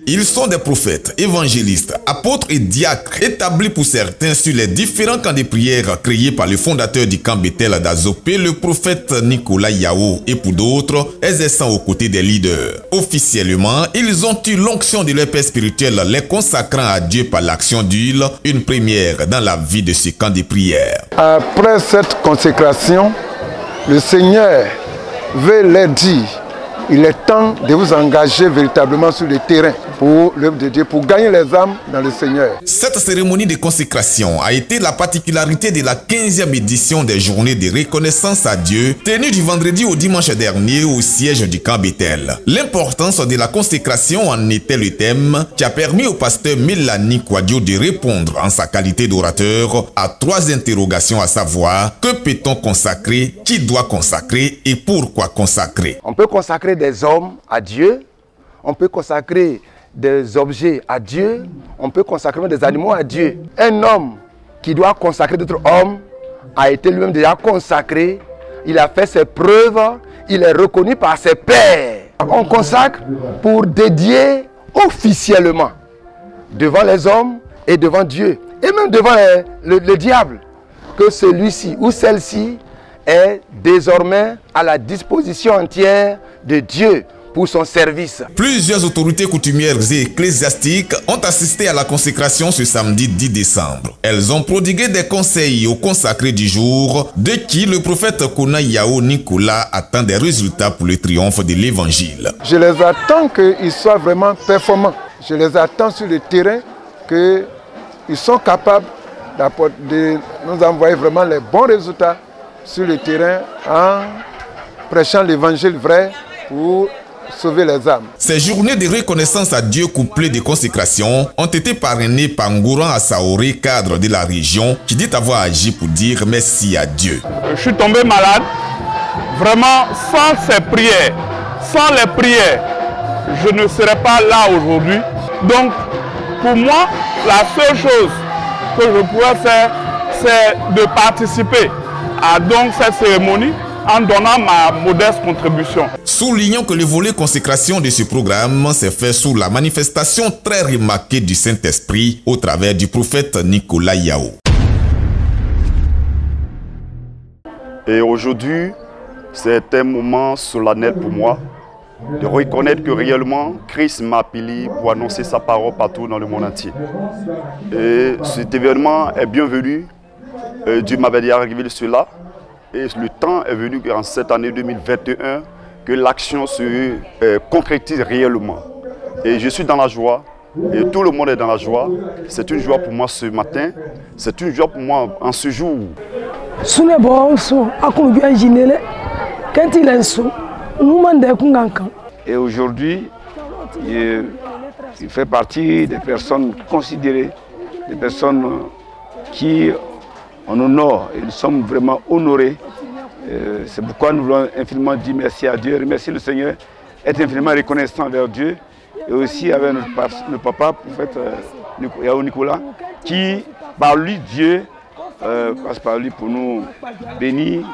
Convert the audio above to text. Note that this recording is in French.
Ils sont des prophètes, évangélistes, apôtres et diacres établis pour certains sur les différents camps de prière créés par le fondateur du camp Bethel d'Azopé, le prophète Nicolas Yao, et pour d'autres, exerçant aux côtés des leaders. Officiellement, ils ont eu l'onction de leur père spirituel, les consacrant à Dieu par l'action d'huile, une première dans la vie de ce camp de prière. Après cette consécration, le Seigneur veut leur dire: il est temps de vous engager véritablement sur le terrain pour l'œuvre de Dieu, pour gagner les âmes dans le Seigneur. Cette cérémonie de consécration a été la particularité de la 15e édition des journées de reconnaissance à Dieu, tenue du vendredi au dimanche dernier au siège du camp Bethel. L'importance de la consécration en était le thème qui a permis au pasteur Mélanie Kouadio de répondre en sa qualité d'orateur à 3 interrogations, à savoir: que peut-on consacrer, qui doit consacrer et pourquoi consacrer. On peut consacrer des hommes à Dieu, on peut consacrer des objets à Dieu, on peut consacrer des animaux à Dieu. Un homme qui doit consacrer d'autres hommes a été lui-même déjà consacré, il a fait ses preuves, il est reconnu par ses pairs. On consacre pour dédier officiellement devant les hommes et devant Dieu, et même devant le diable, que celui-ci ou celle-ci est désormais à la disposition entière de Dieu pour son service. Plusieurs autorités coutumières et ecclésiastiques ont assisté à la consécration ce samedi 10 décembre. Elles ont prodigué des conseils aux consacrés du jour, de qui le prophète Kona Yao Nicolas attend des résultats pour le triomphe de l'évangile. Je les attends qu'ils soient vraiment performants. Je les attends sur le terrain, qu'ils sont capables de nous envoyer vraiment les bons résultats sur le terrain en prêchant l'évangile vrai pour sauver les âmes. Ces journées de reconnaissance à Dieu couplées de consécration ont été parrainées par Ngouran Assaoré, cadre de la région, qui dit avoir agi pour dire merci à Dieu. Je suis tombé malade. Vraiment, sans ces prières, sans les prières, je ne serais pas là aujourd'hui. Donc, pour moi, la seule chose que je pourrais faire, c'est de participer à donc cette cérémonie en donnant ma modeste contribution. Soulignons que le volet consécration de ce programme s'est fait sous la manifestation très remarquée du Saint-Esprit au travers du prophète Nicolas Yao. Et aujourd'hui, c'est un moment solennel pour moi de reconnaître que réellement Christ m'a appelé pour annoncer sa parole partout dans le monde entier. Et cet événement est bienvenu. Dieu m'avait dit arriver cela. Et le temps est venu en cette année 2021 que l'action se concrétise réellement. Et je suis dans la joie, et tout le monde est dans la joie. C'est une joie pour moi ce matin, c'est une joie pour moi en ce jour. Et aujourd'hui, il fait partie des personnes considérées, des personnes qui on honore et nous sommes vraiment honorés. C'est pourquoi nous voulons infiniment dire merci à Dieu, remercier le Seigneur, être infiniment reconnaissant vers Dieu et aussi avec notre papa, prophète Yao Nicolas, qui par lui Dieu passe par lui pour nous bénir.